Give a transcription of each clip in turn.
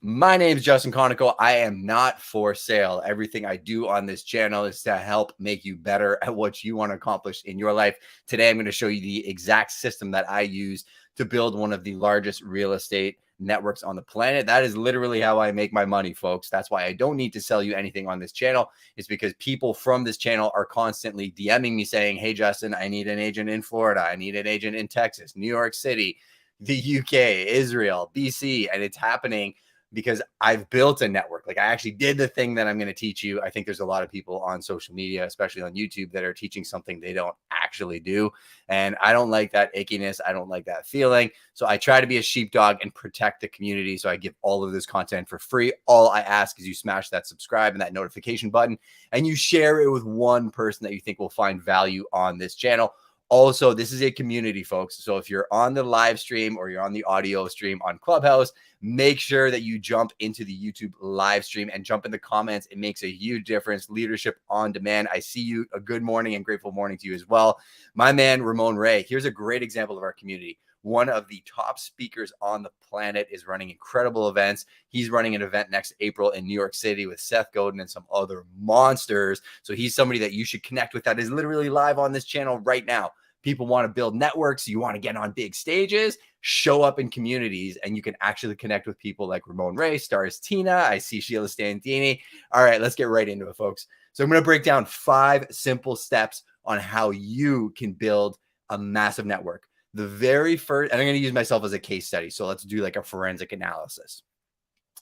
My name is Justin Konikow. I am not for sale. Everything I do on this channel is to help make you better at what you want to accomplish in your life. Today, I'm going to show you the exact system that I use to build one of the largest real estate networks on the planet. That is literally how I make my money, folks. That's why I don't need to sell you anything on this channel. It's because people from this channel are constantly DMing me saying, hey, Justin, I need an agent in Florida. I need an agent in Texas, New York City, the UK, Israel, BC, and it's happening because I've built a network. Like I actually did the thing that I'm going to teach you. I think there's a lot of people on social media, especially on YouTube, that are teaching something they don't actually do. And I don't like that ickiness. I don't like that feeling. So I try to be a sheepdog and protect the community. So I give all of this content for free. All I ask is you smash that subscribe and that notification button, and you share it with one person that you think will find value on this channel. Also, this is a community, folks. So if you're on the live stream or you're on the audio stream on Clubhouse, make sure that you jump into the YouTube live stream and jump in the comments. It makes a huge difference. Leadership on demand. I see you. A good morning and grateful morning to you as well. My man, Ramon Ray. Here's a great example of our community. One of the top speakers on the planet is running incredible events. He's running an event next April in New York City with Seth Godin and some other monsters. So he's somebody that you should connect with that is literally live on this channel right now. People want to build networks. You want to get on big stages, show up in communities, and you can actually connect with people like Ramon Ray, Stars Tina. I see Sheila Stantini. All right, let's get right into it, folks. So I'm going to break down 5 simple steps on how you can build a massive network. The very first, and I'm going to use myself as a case study. So let's do like a forensic analysis.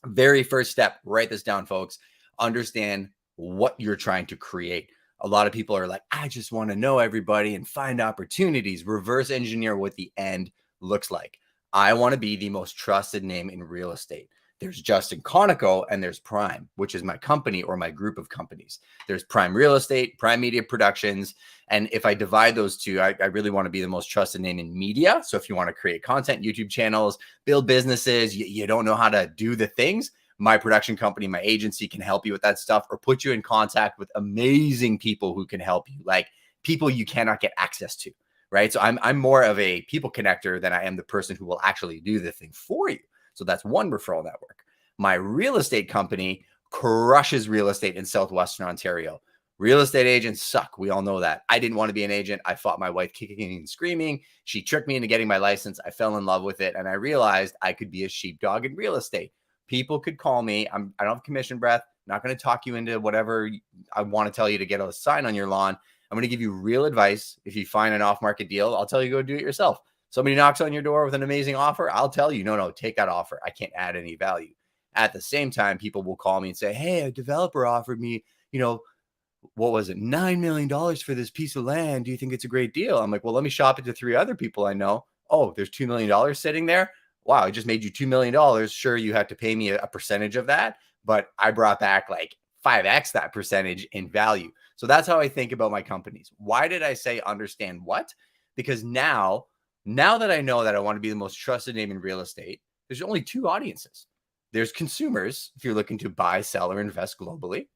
Very first step, write this down, folks. Understand what you're trying to create. A lot of people are like, I just want to know everybody and find opportunities, reverse engineer what the end looks like. I want to be the most trusted name in real estate. There's Justin Konikow and there's Prime, which is my company or my group of companies. There's Prime Real Estate, Prime Media Productions. And if I divide those two, I really want to be the most trusted name in media. So if you want to create content, YouTube channels, build businesses, you don't know how to do the things, my production company, my agency can help you with that stuff or put you in contact with amazing people who can help you, like people you cannot get access to, right? So I'm more of a people connector than I am the person who will actually do the thing for you. So that's one referral network. My real estate company crushes real estate in Southwestern Ontario. Real estate agents suck. We all know that. I didn't want to be an agent. I fought my wife kicking and screaming. She tricked me into getting my license. I fell in love with it. And I realized I could be a sheepdog in real estate. People could call me. I don't have commission breath. I'm not going to talk you into whatever I want to tell you to get a sign on your lawn. I'm going to give you real advice. If you find an off-market deal, I'll tell you go do it yourself. Somebody knocks on your door with an amazing offer, I'll tell you, no, take that offer. I can't add any value. At the same time, people will call me and say, hey, a developer offered me, what was it, $9 million for this piece of land. Do you think it's a great deal? I'm like, well, let me shop it to 3 other people I know. Oh, there's $2 million sitting there. Wow, I just made you $2 million. Sure, you have to pay me a percentage of that, but I brought back like 5x that percentage in value. So that's how I think about my companies. Why did I say understand what? Because now that I know that I want to be the most trusted name in real estate, there's only 2 audiences. There's consumers, if you're looking to buy, sell, or invest globally,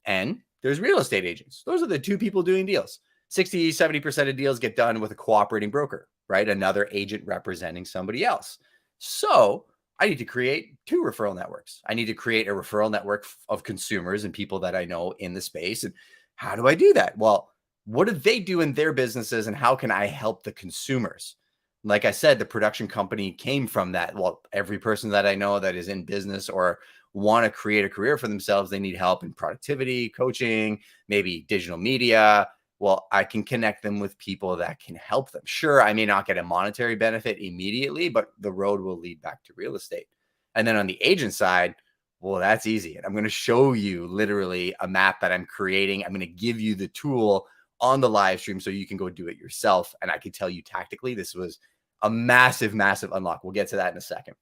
and there's real estate agents. Those are the 2 people doing deals. 60, 70% of deals get done with a cooperating broker, right? Another agent representing somebody else. So I need to create 2 referral networks. I need to create a referral network of consumers and people that I know in the space. And how do I do that? Well, what do they do in their businesses and how can I help the consumers? Like I said, the production company came from that. Well, every person that I know that is in business or want to create a career for themselves, they need help in productivity, coaching, maybe digital media. Well, I can connect them with people that can help them. Sure, I may not get a monetary benefit immediately, but the road will lead back to real estate. And then on the agent side, well, that's easy. And I'm going to show you literally a map that I'm creating. I'm going to give you the tool on the live stream so you can go do it yourself. And I can tell you tactically, this was a massive, massive unlock. We'll get to that in a second.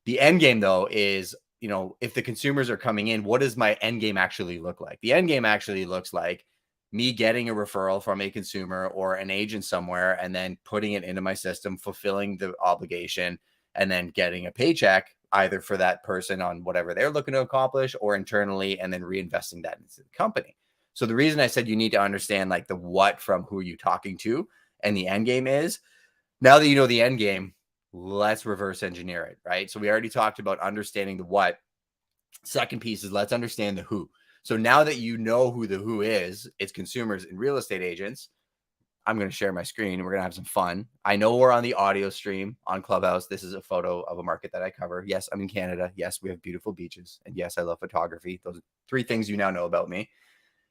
The end game, though, is, if the consumers are coming in, what does my end game actually look like? The end game actually looks like me getting a referral from a consumer or an agent somewhere and then putting it into my system, fulfilling the obligation, and then getting a paycheck either for that person on whatever they're looking to accomplish or internally, and then reinvesting that into the company. So the reason I said you need to understand like the what from who are you talking to and the end game is, now that you know the end game, let's reverse engineer it, right? So we already talked about understanding the what. Second piece is let's understand the who. So now that you know who the who is, it's consumers and real estate agents. I'm going to share my screen and we're going to have some fun. I know we're on the audio stream on Clubhouse. This is a photo of a market that I cover. Yes, I'm in Canada. Yes, we have beautiful beaches. And yes, I love photography. Those are 3 things you now know about me.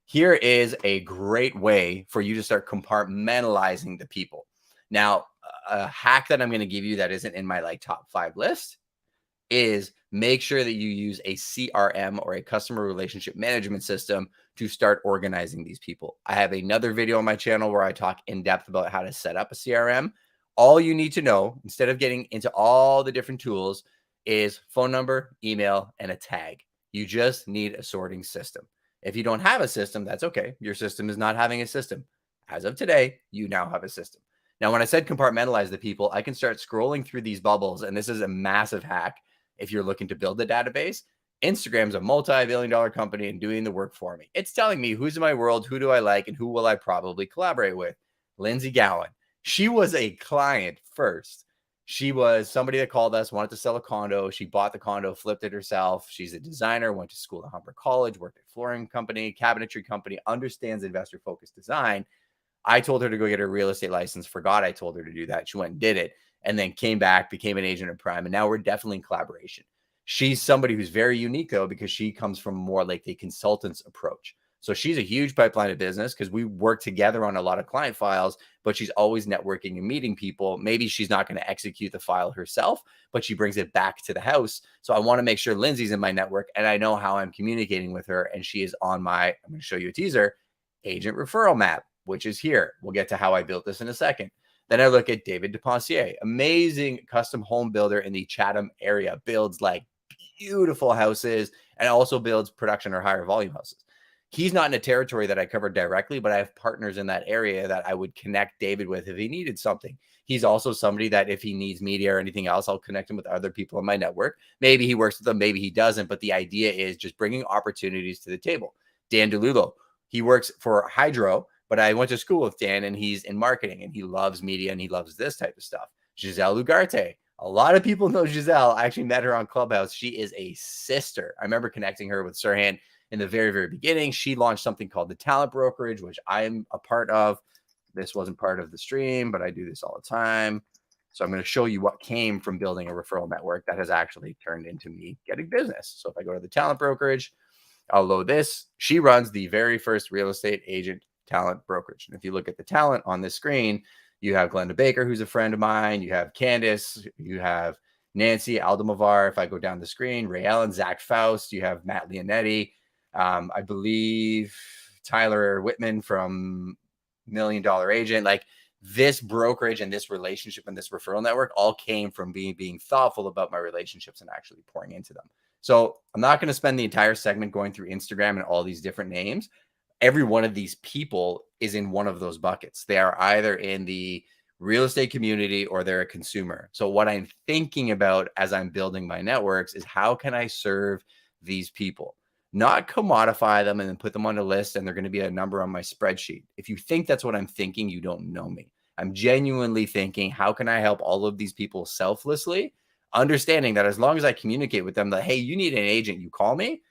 Here is a great way for you to start compartmentalizing the people. Now, a hack that I'm going to give you that isn't in my like top 5 list is make sure that you use a CRM or a customer relationship management system to start organizing these people. I have another video on my channel where I talk in depth about how to set up a CRM. All you need to know, instead of getting into all the different tools, is phone number, email, and a tag. You just need a sorting system. If you don't have a system, that's okay. Your system is not having a system. As of today, you now have a system. Now, when I said compartmentalize the people, I can start scrolling through these bubbles, and this is a massive hack. If you're looking to build a database, Instagram's a multi-billion-dollar company and doing the work for me. It's telling me who's in my world, who do I like, and who will I probably collaborate with. Lindsay Gowan. She was a client first. She was somebody that called us, wanted to sell a condo. She bought the condo, flipped it herself. She's a designer, went to school at Humber College, worked at flooring company, cabinetry company, understands investor-focused design. I told her to go get her real estate license. Forgot I told her to do that. She went and did it and then came back, became an agent of Prime. And now we're definitely in collaboration. She's somebody who's very unique, though, because she comes from more like the consultant's approach. So she's a huge pipeline of business because we work together on a lot of client files, but she's always networking and meeting people. Maybe she's not going to execute the file herself, but she brings it back to the house. So I want to make sure Lindsay's in my network and I know how I'm communicating with her. And she is on my, I'm going to show you a teaser, agent referral map, which is here. We'll get to how I built this in a second. Then I look at David DePonsier, amazing custom home builder in the Chatham area, builds like beautiful houses and also builds production or higher volume houses. He's not in a territory that I cover directly, but I have partners in that area that I would connect David with if he needed something. He's also somebody that if he needs media or anything else, I'll connect him with other people in my network. Maybe he works with them, maybe he doesn't, but the idea is just bringing opportunities to the table. Dan DeLulo, he works for Hydro, but I went to school with Dan and he's in marketing and he loves media and he loves this type of stuff. Giselle Ugarte. A lot of people know Giselle. I actually met her on Clubhouse. She is a sister. I remember connecting her with Serhant in the very, very beginning. She launched something called the Talent Brokerage, which I'm a part of. This wasn't part of the stream, but I do this all the time. So I'm going to show you what came from building a referral network that has actually turned into me getting business. So if I go to the Talent Brokerage, I'll load this. She runs the very first real estate agent talent brokerage. And if you look at the talent on this screen, you have Glenda Baker, who's a friend of mine. You have Candace. You have Nancy Aldomovar. If I go down the screen, Ray Allen, Zach Faust. You have Matt Leonetti. I believe Tyler Whitman from $1 Million Agent. Like this brokerage and this relationship and this referral network all came from being thoughtful about my relationships and actually pouring into them. So I'm not going to spend the entire segment going through Instagram and all these different names. Every one of these people is in one of those buckets. They are either in the real estate community or they're a consumer. So what I'm thinking about as I'm building my networks is how can I serve these people? Not commodify them and then put them on a list and they're going to be a number on my spreadsheet. If you think that's what I'm thinking, you don't know me. I'm genuinely thinking, how can I help all of these people selflessly, understanding that as long as I communicate with them that, hey, you need an agent, you call me,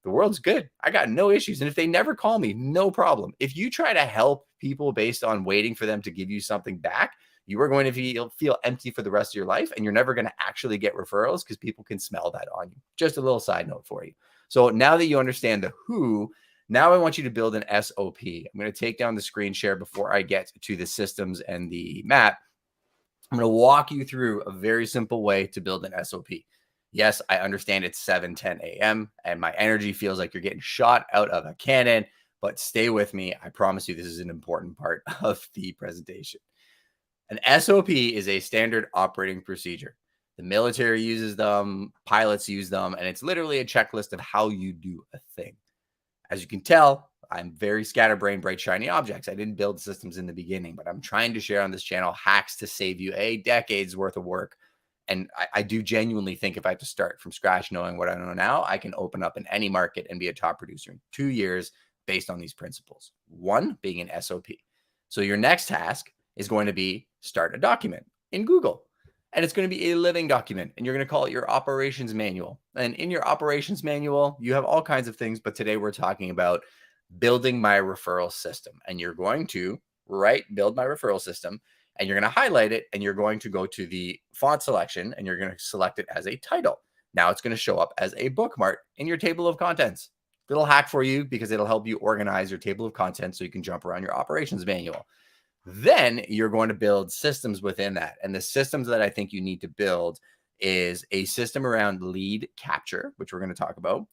the world's good. I got no issues. And if they never call me, no problem. If you try to help people based on waiting for them to give you something back, you are going to feel empty for the rest of your life. And you're never going to actually get referrals because people can smell that on you. Just a little side note for you. So now that you understand the who, now I want you to build an SOP. I'm going to take down the screen share before I get to the systems and the map. I'm going to walk you through a very simple way to build an SOP. Yes, I understand it's 7:10 a.m. and my energy feels like you're getting shot out of a cannon, but stay with me. I promise you this is an important part of the presentation. An SOP is a standard operating procedure. The military uses them, pilots use them, and it's literally a checklist of how you do a thing. As you can tell, I'm very scatterbrained, bright, shiny objects. I didn't build systems in the beginning, but I'm trying to share on this channel hacks to save you a decade's worth of work. And I do genuinely think if I have to start from scratch, knowing what I know now, I can open up in any market and be a top producer in 2 years based on these principles. One being an SOP. So your next task is going to be start a document in Google. And it's going to be a living document, and you're going to call it your operations manual. And in your operations manual, you have all kinds of things, but today we're talking about building my referral system. And you're going to build my referral system, and you're going to highlight it, and you're going to go to the font selection, and you're going to select it as a title. Now it's going to show up as a bookmark in your table of contents. Little hack for you, because it'll help you organize your table of contents so you can jump around your operations manual. Then you're going to build systems within that. And the systems that I think you need to build is a system around lead capture, which we're going to talk about,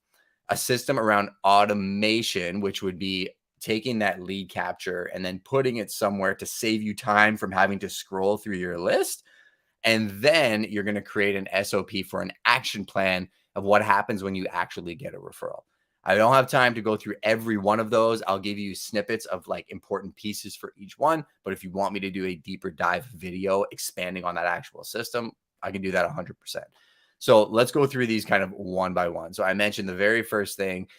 a system around automation, which would be taking that lead capture and then putting it somewhere to save you time from having to scroll through your list. And then you're going to create an SOP for an action plan of what happens when you actually get a referral. I don't have time to go through every one of those. I'll give you snippets of like important pieces for each one. But if you want me to do a deeper dive video expanding on that actual system, I can do that 100%. So let's go through these kind of one by one. So I mentioned the very first thing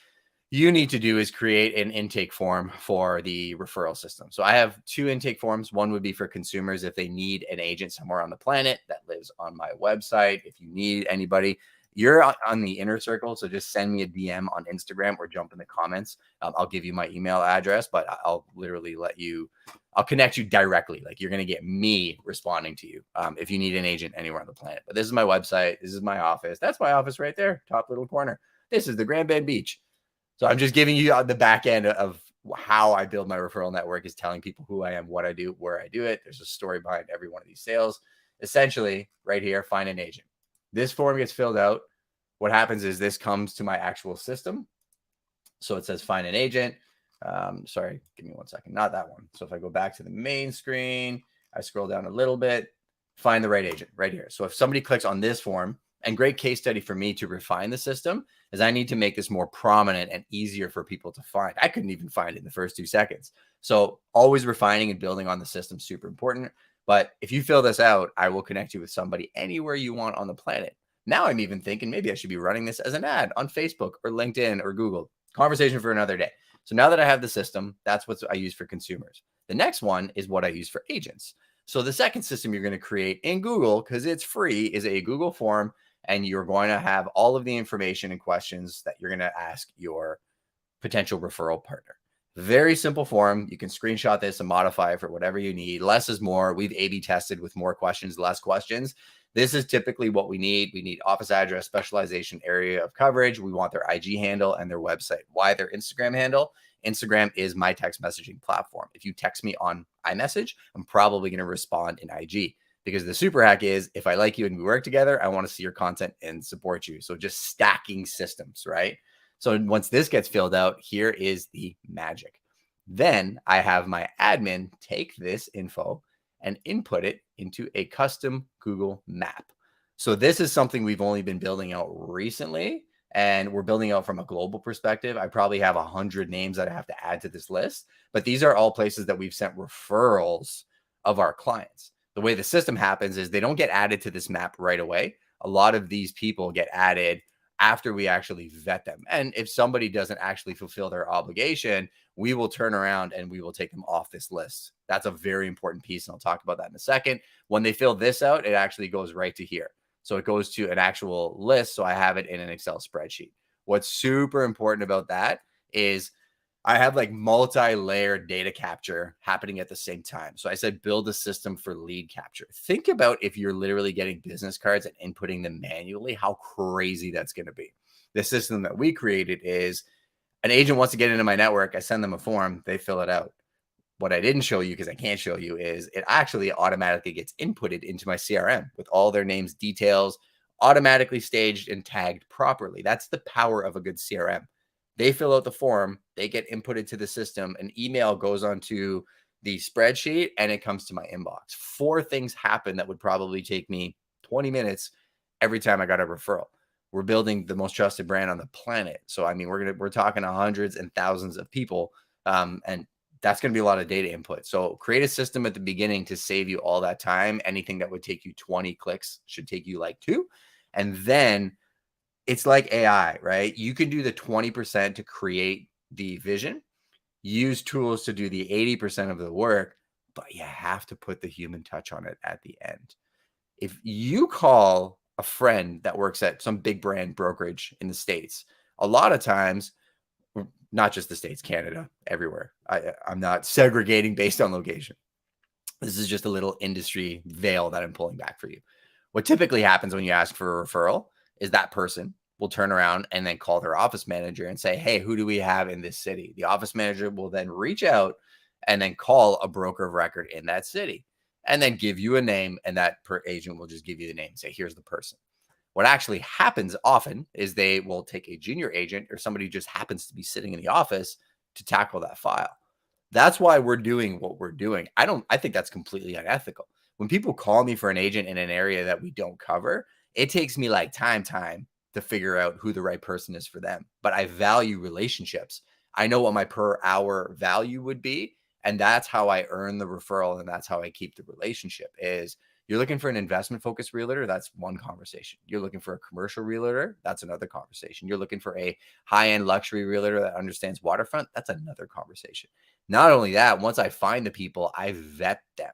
you need to do is create an intake form for the referral system. So I have two intake forms. One would be for consumers if they need an agent somewhere on the planet that lives on my website. If you need anybody, you're on the inner circle. So just send me a DM on Instagram or jump in the comments. I'll give you my email address, but I'll literally I'll connect you directly. Like you're going to get me responding to you if you need an agent anywhere on the planet. But this is my website. This is my office. That's my office right there, top little corner. This is the Grand Bend Beach. So I'm just giving you the back end of how I build my referral network, is telling people who I am, what I do, where I do it. There's a story behind every one of these sales. Essentially, right here, find an agent. This form gets filled out. What happens is this comes to my actual system. So it says find an agent. Sorry, give me 1 second. Not that one. So if I go back to the main screen, I scroll down a little bit, find the right agent right here. So if somebody clicks on this form, and great case study for me to refine the system is I need to make this more prominent and easier for people to find. I couldn't even find it in the first 2 seconds. So always refining and building on the system, super important. But if you fill this out, I will connect you with somebody anywhere you want on the planet. Now I'm even thinking maybe I should be running this as an ad on Facebook or LinkedIn or Google. Conversation for another day. So now that I have the system, that's what I use for consumers. The next one is what I use for agents. So the second system you're going to create in Google, because it's free, is a Google form. And you're going to have all of the information and questions that you're going to ask your potential referral partner. Very simple form. You can screenshot this and modify it for whatever you need. Less is more. We've A/B tested with more questions, less questions. This is typically what we need. We need office address, specialization, area of coverage. We want their IG handle and their website. Why their Instagram handle? Instagram is my text messaging platform. If you text me on iMessage, I'm probably going to respond in IG. Because the super hack is, if I like you and we work together, I want to see your content and support you. So just stacking systems, right? So once this gets filled out, here is the magic. Then I have my admin take this info and input it into a custom Google map. So this is something we've only been building out recently, and we're building out from a global perspective. I probably have 100 names that I have to add to this list, but these are all places that we've sent referrals of our clients. The way the system happens is they don't get added to this map right away. A lot of these people get added after we actually vet them. And if somebody doesn't actually fulfill their obligation, we will turn around and we will take them off this list. That's a very important piece. And I'll talk about that in a second. When they fill this out, it actually goes right to here. So it goes to an actual list. So I have it in an Excel spreadsheet. What's super important about that is I have like multi-layered data capture happening at the same time. So I said, build a system for lead capture. Think about if you're literally getting business cards and inputting them manually, how crazy that's going to be. The system that we created is an agent wants to get into my network. I send them a form. They fill it out. What I didn't show you, because I can't show you, is it actually automatically gets inputted into my CRM with all their names, details, automatically staged and tagged properly. That's the power of a good CRM. They fill out the form, they get inputted to the system, an email goes onto the spreadsheet, and it comes to my inbox. 4 things happen that would probably take me 20 minutes every time I got a referral. We're building the most trusted brand on the planet. So, I mean, we're talking to hundreds and thousands of people, and that's going to be a lot of data input. So create a system at the beginning to save you all that time. Anything that would take you 20 clicks should take you like 2. And then it's like AI, right? You can do the 20% to create the vision, use tools to do the 80% of the work, but you have to put the human touch on it at the end. If you call a friend that works at some big brand brokerage in the States, a lot of times, not just the States, Canada, everywhere. I'm not segregating based on location. This is just a little industry veil that I'm pulling back for you. What typically happens when you ask for a referral is that person will turn around and then call their office manager and say, hey, who do we have in this city? The office manager will then reach out and then call a broker of record in that city and then give you a name. And that agent will just give you the name and say, here's the person. What actually happens often is they will take a junior agent or somebody who just happens to be sitting in the office to tackle that file. That's why we're doing what we're doing. I think that's completely unethical. When people call me for an agent in an area that we don't cover, it takes me like time to figure out who the right person is for them. But I value relationships. I know what my per hour value would be, and that's how I earn the referral, and that's how I keep the relationship. Is you're looking for an investment focused realtor, that's one conversation. You're looking for a commercial realtor, that's another conversation. You're looking for a high-end luxury realtor that understands waterfront, that's another conversation. Not only that, once I find the people, I vet them,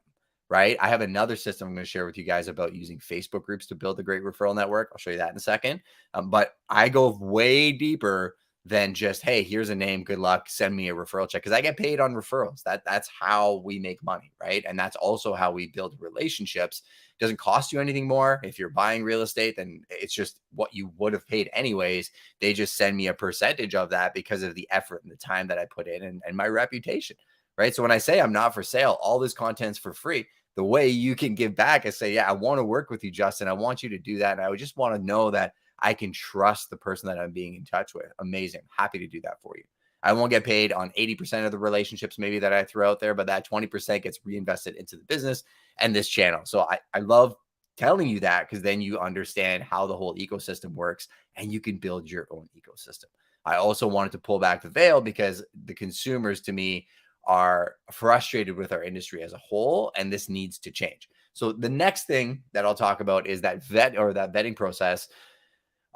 right? I have another system I'm going to share with you guys about using Facebook groups to build a great referral network. I'll show you that in a second. But I go way deeper than just, hey, here's a name, good luck, send me a referral check, because I get paid on referrals. That's how we make money, right? And that's also how we build relationships. It doesn't cost you anything more. If you're buying real estate, then it's just what you would have paid anyways. They just send me a percentage of that because of the effort and the time that I put in and my reputation, right? So when I say I'm not for sale, all this content's for free. The way you can give back is say, yeah, I want to work with you, Justin. I want you to do that. And I would just want to know that I can trust the person that I'm being in touch with. Amazing. Happy to do that for you. I won't get paid on 80% of the relationships maybe that I throw out there, but that 20% gets reinvested into the business and this channel. So I love telling you that, because then you understand how the whole ecosystem works and you can build your own ecosystem. I also wanted to pull back the veil because the consumers, to me, are frustrated with our industry as a whole, and this needs to change. So the next thing that I'll talk about is that vetting process.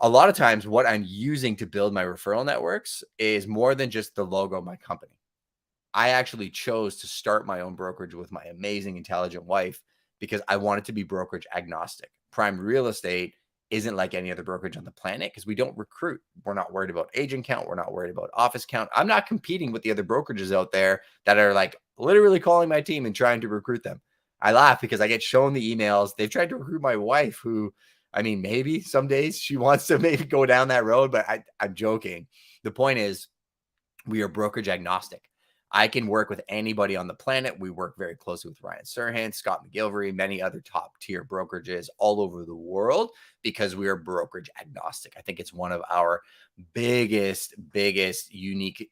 A lot of times what I'm using to build my referral networks is more than just the logo of my company. I actually chose to start my own brokerage with my amazing, intelligent wife because I wanted to be brokerage agnostic. Prime real estate isn't like any other brokerage on the planet because we don't recruit. We're not worried about agent count. We're not worried about office count. I'm not competing with the other brokerages out there that are like literally calling my team and trying to recruit them. I laugh because I get shown the emails. They've tried to recruit my wife, who, I mean, maybe some days she wants to maybe go down that road, but I'm joking. The point is, we are brokerage agnostic. I can work with anybody on the planet. We work very closely with Ryan Serhant, Scott McGillivray, many other top tier brokerages all over the world because we are brokerage agnostic. I think it's one of our biggest uniquely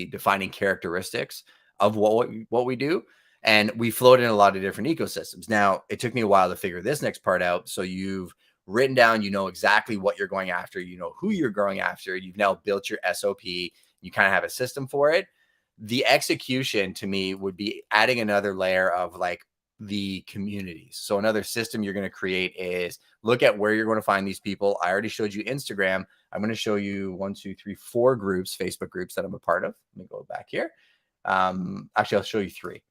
defining characteristics of what we do. And we float in a lot of different ecosystems. Now, it took me a while to figure this next part out. So you've written down, you know exactly what you're going after, you know who you're going after, you've now built your SOP, you kind of have a system for it. The execution to me would be adding another layer of like the communities. So another system you're going to create is look at where you're going to find these people. I already showed you Instagram. I'm going to show you 4 groups, Facebook groups that I'm a part of. Let me go back here. Actually, I'll show you 3.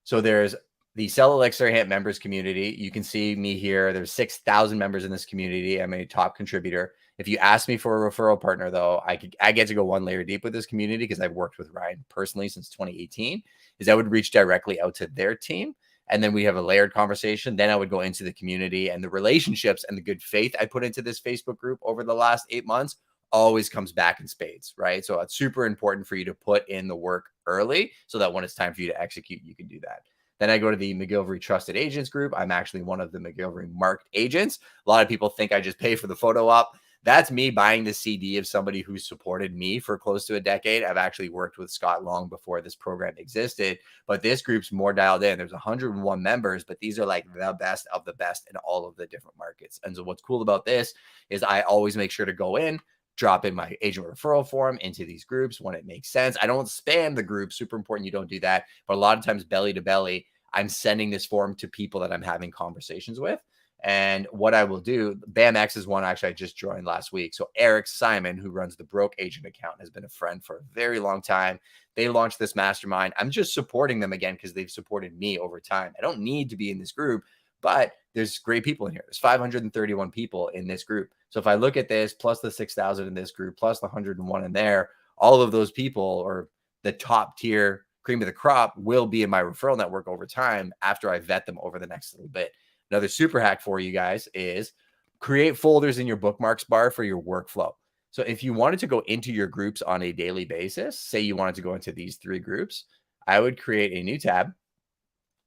So there's the Sell Like Serhant members community. You can see me here. There's 6,000 members in this community. I'm a top contributor. If you ask me for a referral partner, though, I get to go one layer deep with this community because I've worked with Ryan personally since 2018. Is I would reach directly out to their team, and then we have a layered conversation. Then I would go into the community, and the relationships and the good faith I put into this Facebook group over the last 8 months always comes back in spades, right? So it's super important for you to put in the work early so that when it's time for you to execute, you can do that. Then I go to the McGillivray Trusted Agents group. I'm actually one of the McGillivray marked agents. A lot of people think I just pay for the photo op. That's me buying the CD of somebody who supported me for close to a decade. I've actually worked with Scott long before this program existed, but this group's more dialed in. There's 101 members, but these are like the best of the best in all of the different markets. And so what's cool about this is I always make sure to go in, drop in my agent referral form into these groups when it makes sense. I don't spam the group. Super important you don't do that. But a lot of times, belly to belly, I'm sending this form to people that I'm having conversations with. And what I will do, BAMX is one actually I just joined last week. So Eric Simon, who runs the Broke Agent account, has been a friend for a very long time. They launched this mastermind. I'm just supporting them again because they've supported me over time. I don't need to be in this group, but there's great people in here. There's 531 people in this group. So if I look at this, plus the 6,000 in this group, plus the 101 in there, all of those people, or the top tier cream of the crop, will be in my referral network over time after I vet them over the next little bit. Another super hack for you guys is create folders in your bookmarks bar for your workflow. So if you wanted to go into your groups on a daily basis, say you wanted to go into these 3 groups, I would create a new tab,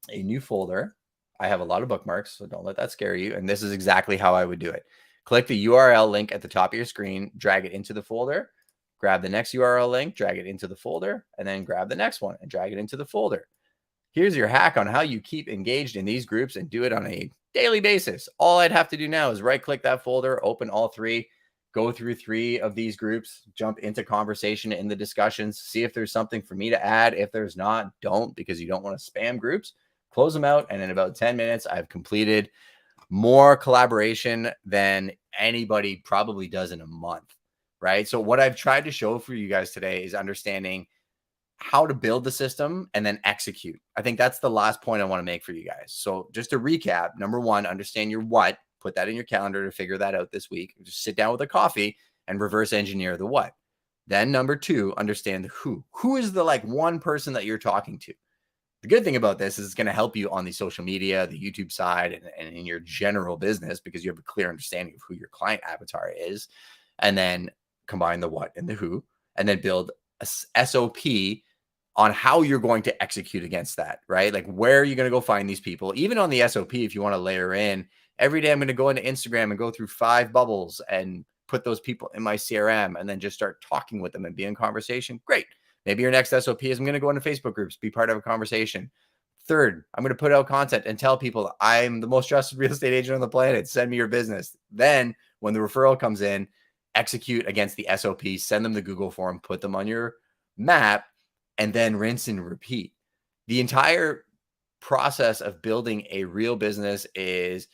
a new folder. I have a lot of bookmarks, so don't let that scare you. And this is exactly how I would do it. Click the URL link at the top of your screen, drag it into the folder, grab the next URL link, drag it into the folder, and then grab the next one and drag it into the folder. Here's your hack on how you keep engaged in these groups and do it on a daily basis. All I'd have to do now is right-click that folder, open all 3, go through 3 of these groups, jump into conversation in the discussions, see if there's something for me to add. If there's not, don't, because you don't want to spam groups. Close them out, and in about 10 minutes, I've completed more collaboration than anybody probably does in a month, right? So what I've tried to show for you guys today is understanding how to build the system and then execute. I think that's the last point I want to make for you guys. So just to recap, number 1, understand your what. Put that in your calendar to figure that out this week. Just sit down with a coffee and reverse engineer the what. Then number 2, understand the who. Who is the one person that you're talking to? The good thing about this is it's going to help you on the social media, the YouTube side, and in your general business, because you have a clear understanding of who your client avatar is. And then combine the what and the who, and then build a SOP on how you're going to execute against that, right? Like, where are you going to go find these people? Even on the SOP, if you want to layer in, every day I'm going to go into Instagram and go through 5 bubbles and put those people in my CRM and then just start talking with them and be in conversation. Great. Maybe your next SOP is I'm going to go into Facebook groups, be part of a conversation. Third, I'm going to put out content and tell people I'm the most trusted real estate agent on the planet. Send me your business. Then when the referral comes in, execute against the SOP, send them the Google form, put them on your map, and then rinse and repeat. The entire process of building a real business is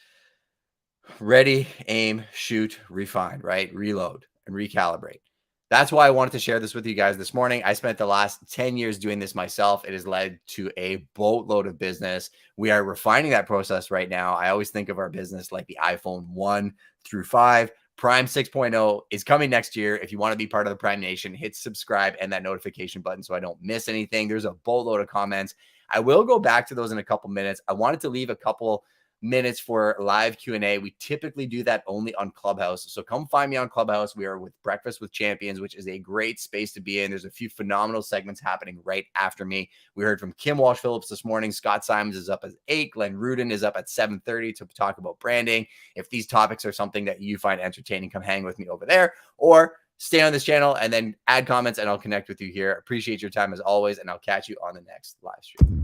ready, aim, shoot, refine, right? Reload and recalibrate. That's why I wanted to share this with you guys this morning. I spent the last 10 years doing this myself. It has led to a boatload of business. We are refining that process right now. I always think of our business like the iPhone 1 through 5. Prime 6.0 is coming next year. If you want to be part of the Prime Nation, hit subscribe and that notification button so I don't miss anything. There's a boatload of comments. I will go back to those in a couple minutes. I wanted to leave a couple minutes for live Q&A. We typically do that only on Clubhouse. So come find me on Clubhouse. We are with Breakfast with Champions, which is a great space to be in. There's a few phenomenal segments happening right after me. We heard from Kim Walsh-Phillips this morning. Scott Simons is up at 8. Glenn Rudin is up at 7:30 to talk about branding. If these topics are something that you find entertaining, come hang with me over there, or stay on this channel and then add comments and I'll connect with you here. Appreciate your time as always, and I'll catch you on the next live stream.